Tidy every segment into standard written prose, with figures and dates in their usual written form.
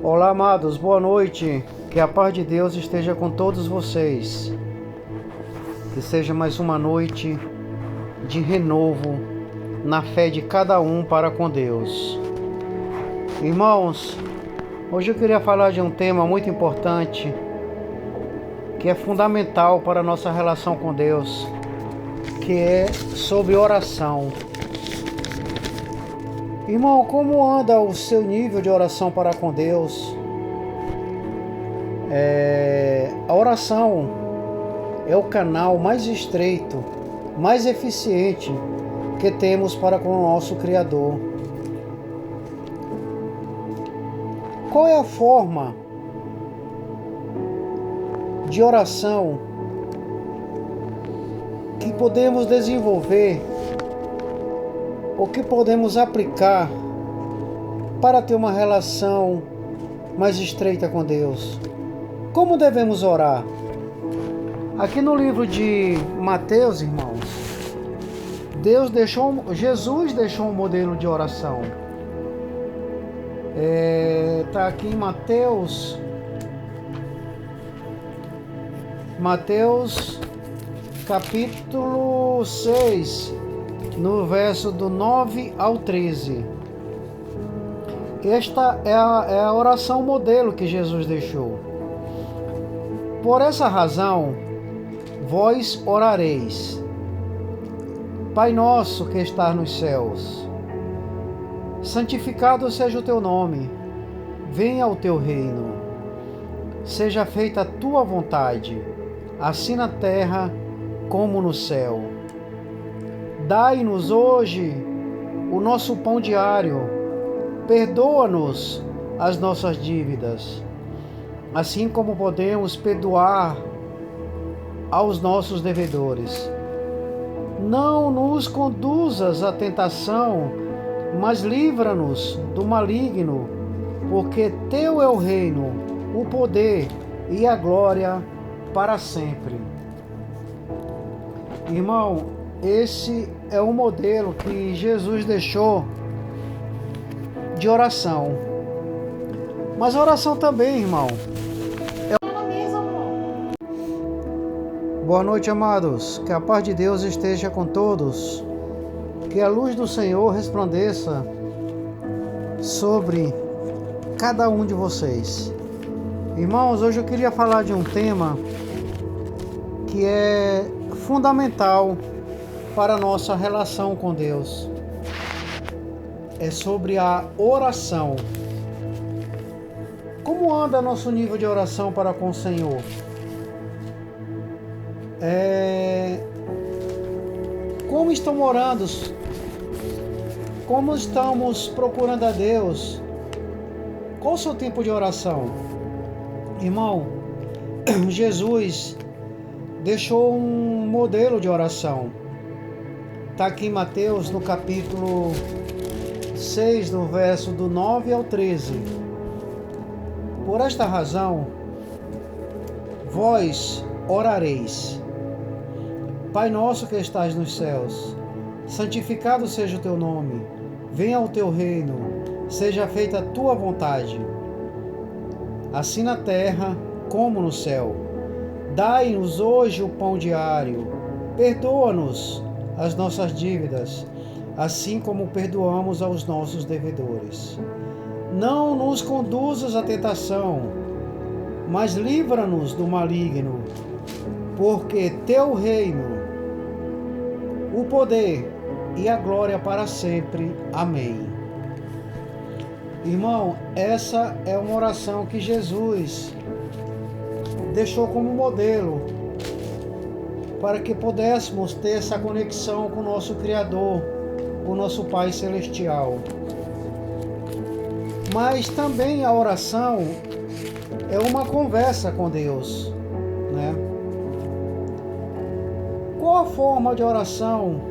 Olá, amados, boa noite. Que a paz de Deus esteja com todos vocês. Que seja mais uma noite de renovo na fé de cada um para com Deus. Irmãos, hoje eu queria falar de um tema muito importante, que é fundamental para a nossa relação com Deus, que é sobre oração. Irmão, como anda o seu nível de oração para com Deus? A oração é o canal mais estreito, mais eficiente que temos para com o nosso Criador. Qual é a forma de oração que podemos desenvolver ou que podemos aplicar para ter uma relação mais estreita com Deus? Como devemos orar? Aqui no livro de Mateus, irmãos, Jesus deixou um modelo de oração. Está aqui em Mateus capítulo 6, no verso do 9 ao 13. Esta é a oração modelo que Jesus deixou. Por essa razão, vós orareis: Pai nosso que estás nos céus, santificado seja o teu nome, venha o teu reino, seja feita a tua vontade, assim na terra como no céu. Dai-nos hoje o nosso pão diário, perdoa-nos as nossas dívidas, assim como podemos perdoar aos nossos devedores. Não nos conduzas à tentação, mas livra-nos do maligno, porque teu é o reino, o poder e a glória para sempre. Irmão, esse é o modelo que Jesus deixou de oração. Mas oração também, irmão. Boa noite, amados. Que a paz de Deus esteja com todos. Que a luz do Senhor resplandeça sobre cada um de vocês. Irmãos, hoje eu queria falar de um tema que é fundamental para a nossa relação com Deus. É sobre a oração. Como anda nosso nível de oração para com o Senhor? Como estão orando? Como estamos procurando a Deus? Qual o seu tempo de oração? Irmão, Jesus deixou um modelo de oração. Está aqui em Mateus, no capítulo 6, no verso do 9 ao 13. Por esta razão, vós orareis: Pai nosso que estás nos céus, santificado seja o teu nome, venha o teu reino, seja feita a tua vontade, assim na terra como no céu. Dai-nos hoje o pão diário, perdoa-nos as nossas dívidas, assim como perdoamos aos nossos devedores. Não nos conduzas à tentação, mas livra-nos do maligno, porque teu reino, o poder e a glória para sempre. Amém. Irmão, essa é uma oração que Jesus deixou como modelo para que pudéssemos ter essa conexão com o nosso Criador, com o nosso Pai Celestial. Mas também a oração é uma conversa com Deus, né? Qual a forma de oração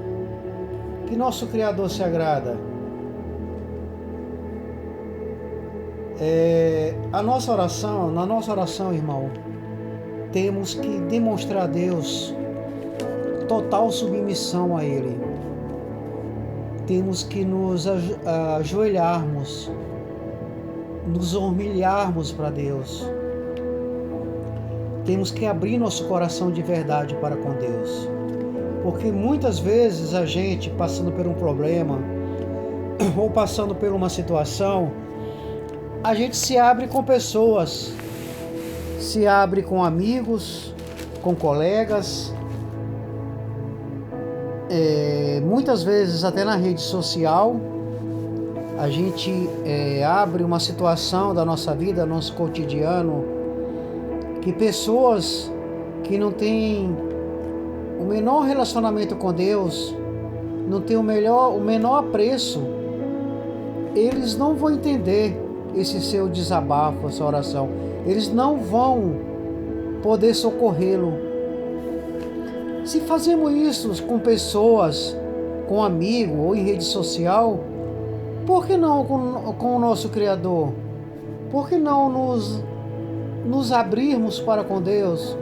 que nosso Criador se agrada? Na nossa oração, irmão, temos que demonstrar a Deus total submissão a Ele. Temos que nos ajoelharmos nos humilharmos para Deus. Temos que abrir nosso coração de verdade para com Deus. Porque muitas vezes a gente, passando por um problema ou passando por uma situação, a gente se abre com pessoas, se abre com amigos, com colegas, muitas vezes até na rede social. A gente abre uma situação da nossa vida, nosso cotidiano, que pessoas que não têm o menor relacionamento com Deus, não têm o menor apreço, eles não vão entender esse seu desabafo, essa oração. Eles não vão poder socorrê-lo. Se fazemos isso com pessoas, com amigo ou em rede social, por que não com o nosso Criador? Por que não nos abrirmos para com Deus,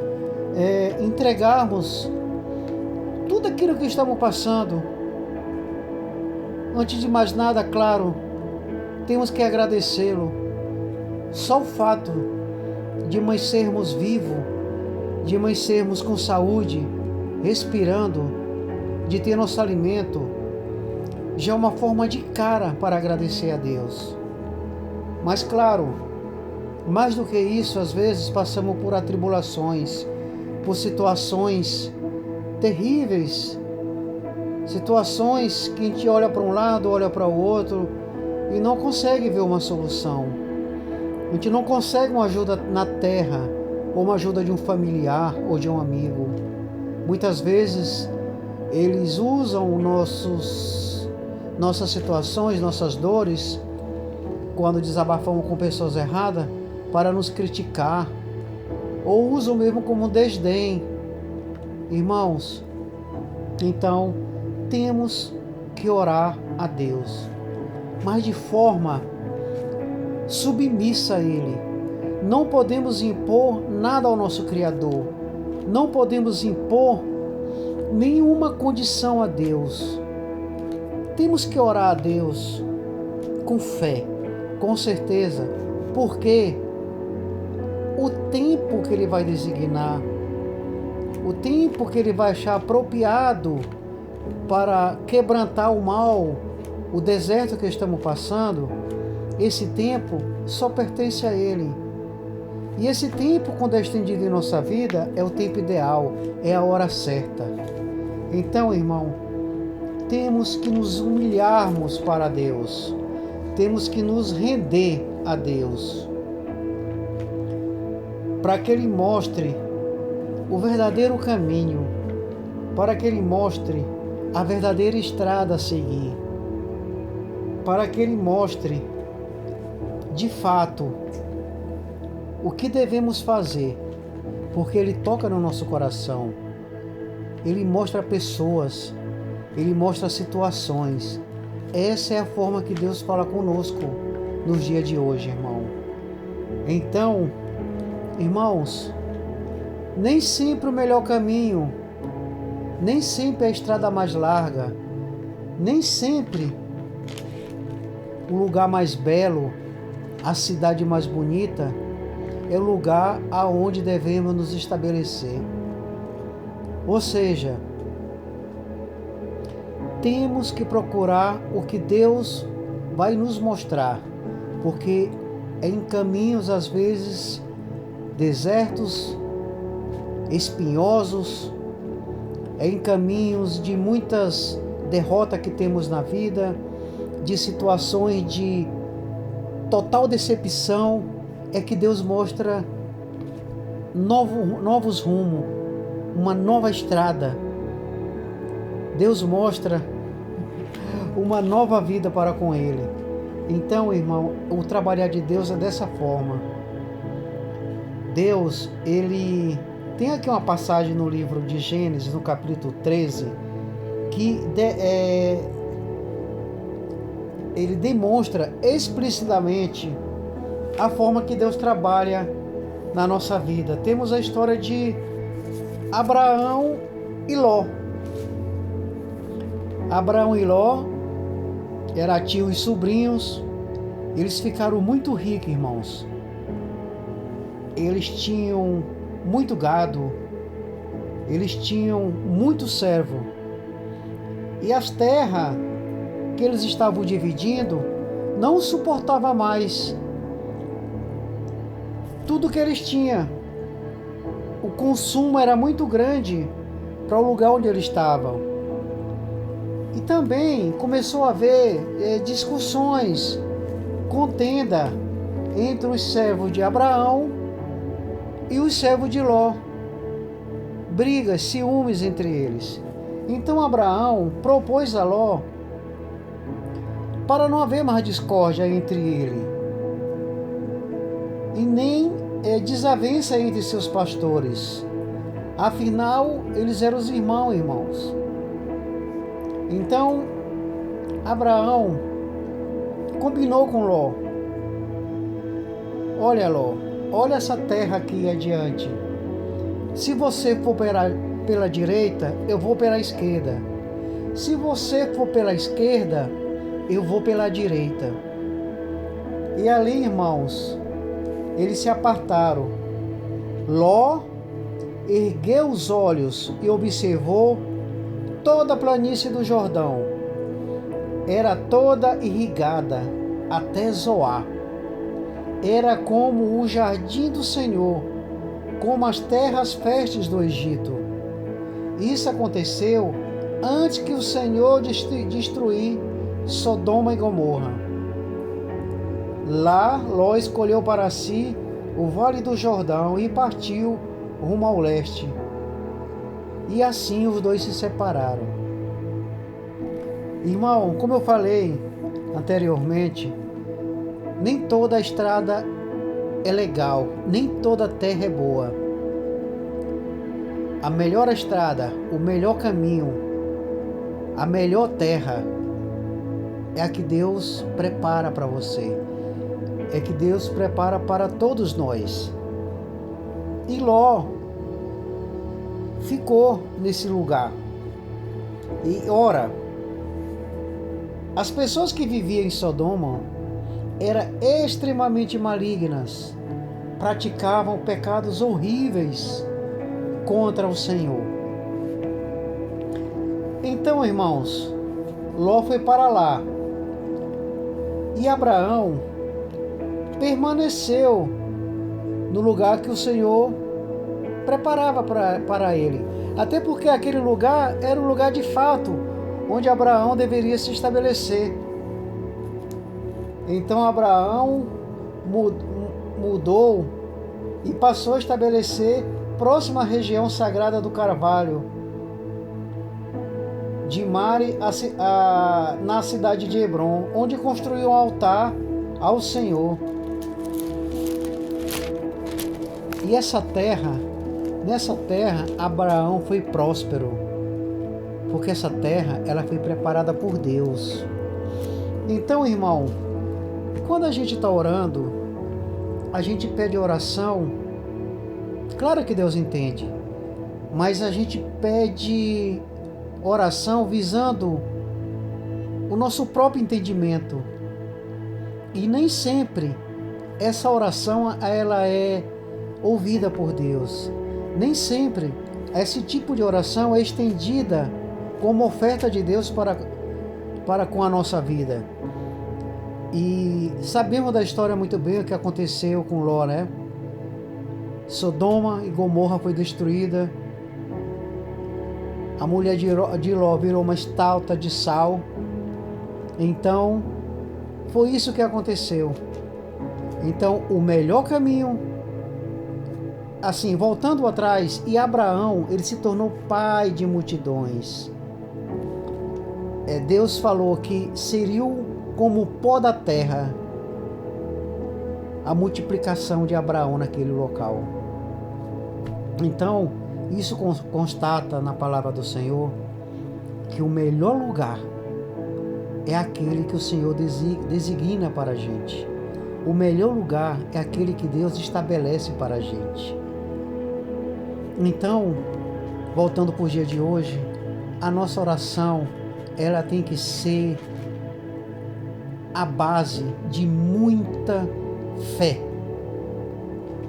entregarmos tudo aquilo que estamos passando? Antes de mais nada, claro, temos que agradecê-lo. Só o fato de nós sermos vivos, de nós sermos com saúde, respirando, de ter nosso alimento, já é uma forma de cara para agradecer a Deus. Mas claro, mais do que isso, às vezes passamos por atribulações, por situações terríveis, situações que a gente olha para um lado, olha para o outro e não consegue ver uma solução. A gente não consegue uma ajuda na terra, ou uma ajuda de um familiar ou de um amigo. Muitas vezes eles usam nossas situações, nossas dores, quando desabafamos com pessoas erradas, para nos criticar, ou usam mesmo como desdém. Irmãos, então temos que orar a Deus, mas de forma submissa a Ele. Não podemos impor nada ao nosso Criador, não podemos impor nenhuma condição a Deus. Temos que orar a Deus com fé, com certeza, porque o tempo que Ele vai designar, o tempo que Ele vai achar apropriado para quebrantar o mal, o deserto que estamos passando, esse tempo só pertence a Ele. E esse tempo, quando é estendido em nossa vida, é o tempo ideal, é a hora certa. Então, irmão, temos que nos humilharmos para Deus, temos que nos render a Deus, para que Ele mostre o verdadeiro caminho, para que Ele mostre a verdadeira estrada a seguir, para que Ele mostre de fato o que devemos fazer, porque Ele toca no nosso coração, Ele mostra pessoas, Ele mostra situações. Essa é a forma que Deus fala conosco nos dias de hoje, irmão. Então, irmãos, nem sempre o melhor caminho, nem sempre a estrada mais larga, nem sempre o lugar mais belo, a cidade mais bonita, é o lugar aonde devemos nos estabelecer. Ou seja, temos que procurar o que Deus vai nos mostrar, porque é em caminhos, às vezes, desertos, espinhosos, é em caminhos de muitas derrotas que temos na vida, de situações de total decepção, é que Deus mostra novos rumos, uma nova estrada. Deus mostra uma nova vida para com Ele. Então, irmão, o trabalhar de Deus é dessa forma. Deus, Ele tem aqui uma passagem no livro de Gênesis, no capítulo 13, que ele demonstra explicitamente a forma que Deus trabalha na nossa vida. Temos a história de Abraão e Ló. Abraão e Ló eram tios e sobrinhos, Eles ficaram muito ricos, irmãos. Eles tinham muito gado, eles tinham muito servo. E as terras que eles estavam dividindo não suportava mais tudo que eles tinham. O consumo era muito grande para o lugar onde eles estavam. E também começou a haver discussões, contenda entre os servos de Abraão e os servos de Ló. Brigas, ciúmes entre eles. Então Abraão propôs a Ló para não haver mais discórdia entre ele e nem desavença entre seus pastores. Afinal, eles eram os irmãos. Então, Abraão combinou com Ló. Olha, Ló, olha essa terra aqui adiante. Se você for pela direita, eu vou pela esquerda. Se você for pela esquerda, eu vou pela direita. E ali, irmãos, eles se apartaram. Ló ergueu os olhos e observou toda a planície do Jordão. Era toda irrigada até Zoar. Era como o jardim do Senhor, como as terras férteis do Egito. Isso aconteceu antes que o Senhor destruir Sodoma e Gomorra. Lá, Ló escolheu para si o vale do Jordão e partiu rumo ao leste. E assim os dois se separaram. Irmão, como eu falei anteriormente, nem toda a estrada é legal, nem toda a terra é boa. A melhor estrada, o melhor caminho, a melhor terra é a que Deus prepara para você. É que Deus prepara para todos nós. E Ló ficou nesse lugar. E ora, as pessoas que viviam em Sodoma eram extremamente malignas, praticavam pecados horríveis contra o Senhor. Então, irmãos, Ló foi para lá e Abraão permaneceu no lugar que o Senhor preparava para ele. Até porque aquele lugar era um lugar de fato onde Abraão deveria se estabelecer. Então Abraão mudou e passou a estabelecer próxima à região sagrada do Carvalho, de Mare, na cidade de Hebrom, onde construiu um altar ao Senhor. E nessa terra, Abraão foi próspero, porque essa terra ela foi preparada por Deus. Então, irmão, quando a gente está orando, a gente pede oração, claro que Deus entende, mas a gente pede oração visando o nosso próprio entendimento. E nem sempre essa oração ela é ouvida por Deus. Nem sempre esse tipo de oração é estendida como oferta de Deus para com a nossa vida. E sabemos da história muito bem o que aconteceu com Ló, né? Sodoma e Gomorra foi destruída. A mulher de Ló virou uma estátua de sal. Então, foi isso que aconteceu. Então, o melhor caminho, assim, voltando atrás, e Abraão, ele se tornou pai de multidões. Deus falou que seria como o pó da terra a multiplicação de Abraão naquele local. Então, isso constata na palavra do Senhor que o melhor lugar é aquele que o Senhor designa para a gente. O melhor lugar é aquele que Deus estabelece para a gente. Então, voltando para o dia de hoje, a nossa oração, ela tem que ser à base de muita fé,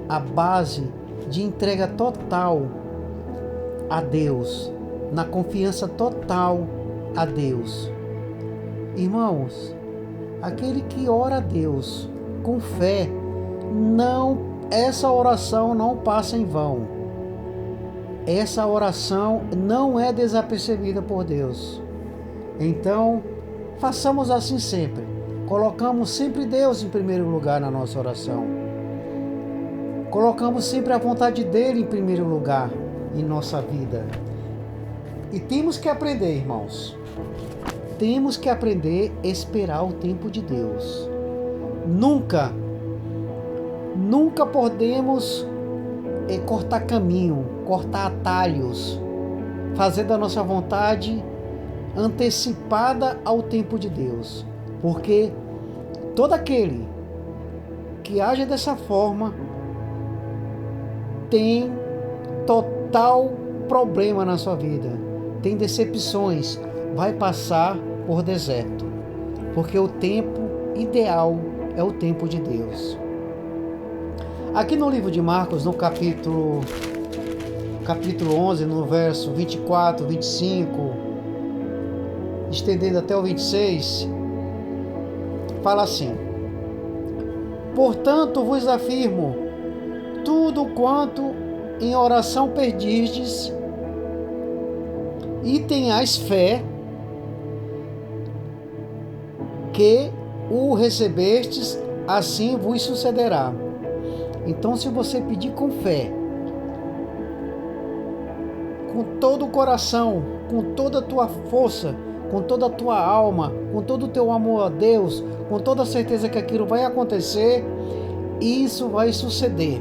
à base de entrega total a Deus, na confiança total a Deus. Irmãos, aquele que ora a Deus com fé, essa oração não passa em vão. Essa oração não é desapercebida por Deus. Então, façamos assim sempre. Colocamos sempre Deus em primeiro lugar na nossa oração. Colocamos sempre a vontade dele em primeiro lugar em nossa vida. E temos que aprender, irmãos. Temos que aprender a esperar o tempo de Deus. Nunca podemos cortar caminho, cortar atalhos, fazer da nossa vontade antecipada ao tempo de Deus. Porque todo aquele que age dessa forma tem total problema na sua vida, tem decepções, vai passar por deserto, porque o tempo ideal é o tempo de Deus. Aqui no livro de Marcos, no capítulo 11, no verso 24, 25, estendendo até o 26, fala assim: portanto vos afirmo, tudo quanto em oração pedirdes, e tenhais fé, que o recebestes, assim vos sucederá. Então, se você pedir com fé, com todo o coração, com toda a tua força, com toda a tua alma, com todo o teu amor a Deus, com toda a certeza que aquilo vai acontecer, isso vai suceder.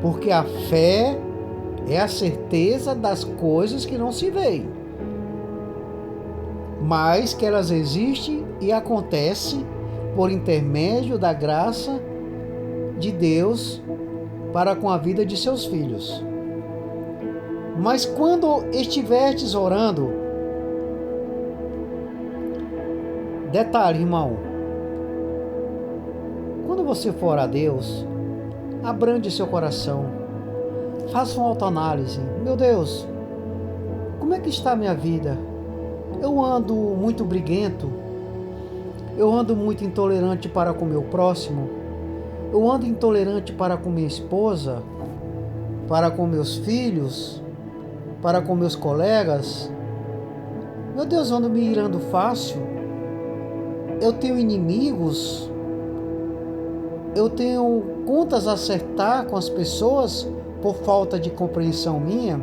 Porque a fé é a certeza das coisas que não se veem, mas que elas existem e acontecem por intermédio da graça de Deus para com a vida de seus filhos. Mas quando estiverdes orando, detalhe, irmão, quando você for orar a Deus, abrande seu coração, faça uma autoanálise. Meu Deus, como é que está a minha vida? Eu ando muito briguento, eu ando muito intolerante para com o meu próximo, eu ando intolerante para com minha esposa, para com meus filhos, para com meus colegas. Meu Deus, eu ando me irando fácil, eu tenho inimigos, eu tenho contas a acertar com as pessoas por falta de compreensão minha.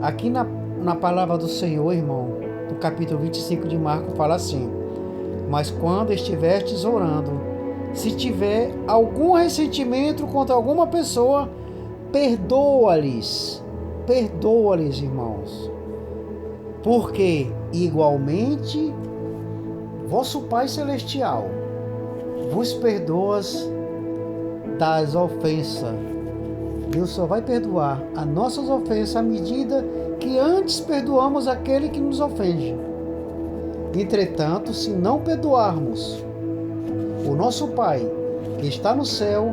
Aqui na palavra do Senhor, irmão, no capítulo 25 de Marcos, fala assim: mas quando estiveres orando, se tiver algum ressentimento contra alguma pessoa, perdoa-lhes, irmãos, porque igualmente vosso Pai Celestial vos perdoa das ofensas. Deus só vai perdoar as nossas ofensas à medida que antes perdoamos aquele que nos ofende. Entretanto, se não perdoarmos, o nosso Pai, que está no céu,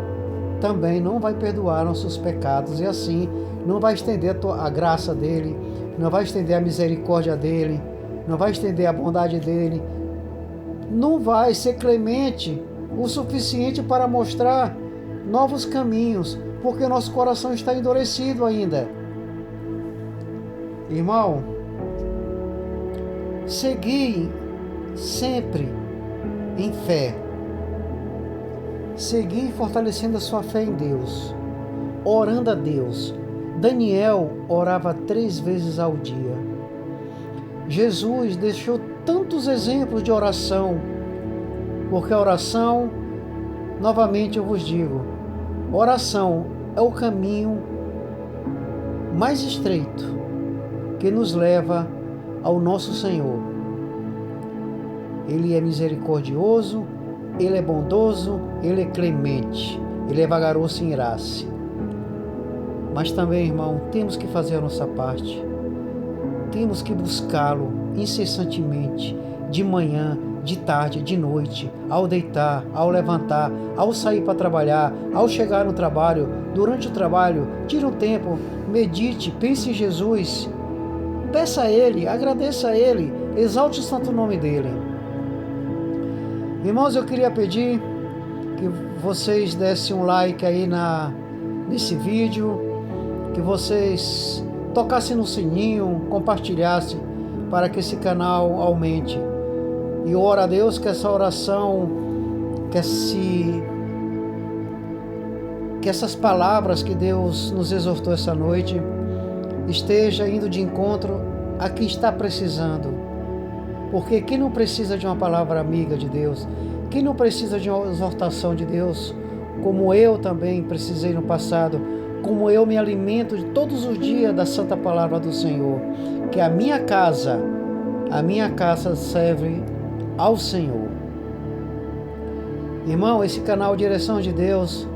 também não vai perdoar nossos pecados, e assim não vai estender a graça dele, não vai estender a misericórdia dele, não vai estender a bondade dele, não vai ser clemente o suficiente para mostrar novos caminhos, porque nosso coração está endurecido ainda. Irmão, segui sempre em fé, segui fortalecendo a sua fé em Deus, orando a Deus. Daniel orava 3 vezes ao dia. Jesus deixou tantos exemplos de oração, porque a oração, novamente eu vos digo, oração é o caminho mais estreito que nos leva ao nosso Senhor. Ele é misericordioso, Ele é bondoso, Ele é clemente, Ele é vagaroso em ira-se. Mas também, irmão, temos que fazer a nossa parte. Temos que buscá-lo incessantemente, de manhã, de tarde, de noite, ao deitar, ao levantar, ao sair para trabalhar, ao chegar no trabalho, durante o trabalho, tire um tempo, medite, pense em Jesus, peça a Ele, agradeça a Ele, exalte o santo nome dEle. Irmãos, eu queria pedir que vocês dessem um like aí nesse vídeo, que vocês tocassem no sininho, compartilhassem para que esse canal aumente. E eu oro a Deus que essa oração, que essas palavras que Deus nos exortou essa noite, esteja indo de encontro a quem está precisando. Porque quem não precisa de uma palavra amiga de Deus, quem não precisa de uma exortação de Deus, como eu também precisei no passado, como eu me alimento todos os dias da santa palavra do Senhor, que a minha casa serve ao Senhor. Irmão, esse canal Direção de Deus,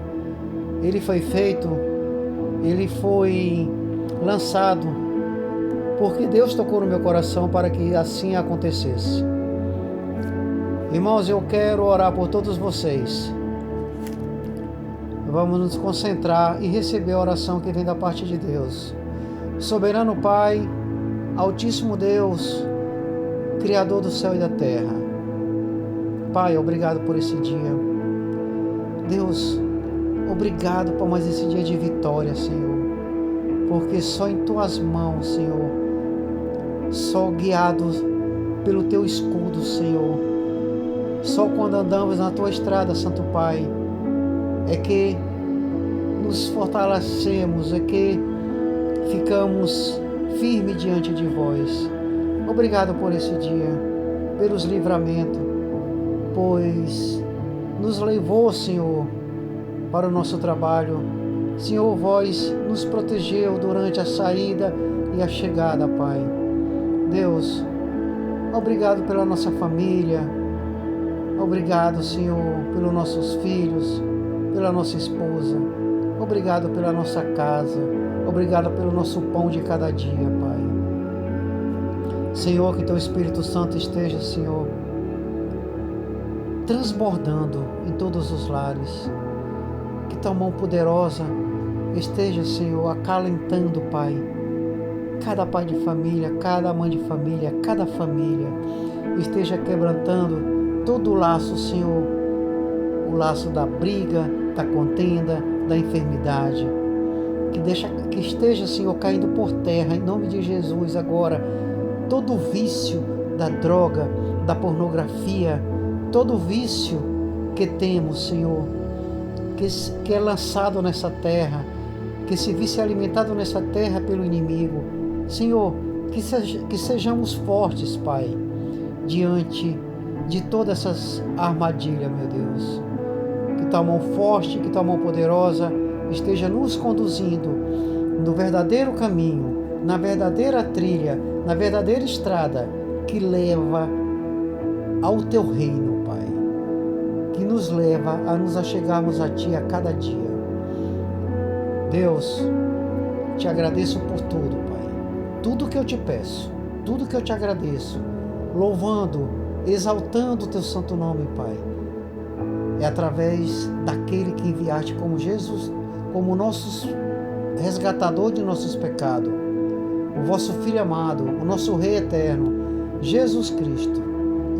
ele foi feito, ele foi lançado, porque Deus tocou no meu coração para que assim acontecesse. Irmãos, eu quero orar por todos vocês. Vamos nos concentrar e receber a oração que vem da parte de Deus. Soberano Pai, Altíssimo Deus, Criador do céu e da terra. Pai, obrigado por esse dia. Deus, obrigado por mais esse dia de vitória, Senhor. Porque só em Tuas mãos, Senhor, só guiados pelo Teu escudo, Senhor, só quando andamos na Tua estrada, Santo Pai, é que nos fortalecemos, é que ficamos firmes diante de Vós. Obrigado por esse dia, pelos livramentos, pois nos levou, Senhor, para o nosso trabalho. Senhor, Vós nos protegeu durante a saída e a chegada, Pai. Deus, obrigado pela nossa família, obrigado, Senhor, pelos nossos filhos, pela nossa esposa, obrigado pela nossa casa, obrigado pelo nosso pão de cada dia, Pai. Senhor, que Teu Espírito Santo esteja, Senhor, transbordando em todos os lares, que Tua mão poderosa esteja, Senhor, acalentando, Pai, cada pai de família, cada mãe de família, cada família, esteja quebrantando todo o laço, Senhor, o laço da briga, da contenda, da enfermidade, que esteja, Senhor, caindo por terra, em nome de Jesus, agora, todo vício da droga, da pornografia, todo vício que temos, Senhor, que é lançado nessa terra, que esse vício é alimentado nessa terra pelo inimigo, Senhor, que sejamos fortes, Pai, diante de todas essas armadilhas, meu Deus. Que Tua mão forte, que Tua mão poderosa esteja nos conduzindo no verdadeiro caminho, na verdadeira trilha, na verdadeira estrada que leva ao Teu reino, Pai, que nos leva a nos achegarmos a Ti a cada dia. Deus, Te agradeço por tudo, Pai. Tudo que eu Te peço, tudo que eu Te agradeço, louvando, exaltando o Teu santo nome, Pai. É através daquele que enviaste como Jesus, como nosso resgatador de nossos pecados, o vosso Filho amado, o nosso Rei eterno, Jesus Cristo.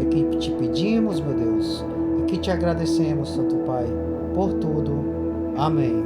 É que Te pedimos, meu Deus, e que Te agradecemos, Santo Pai, por tudo. Amém.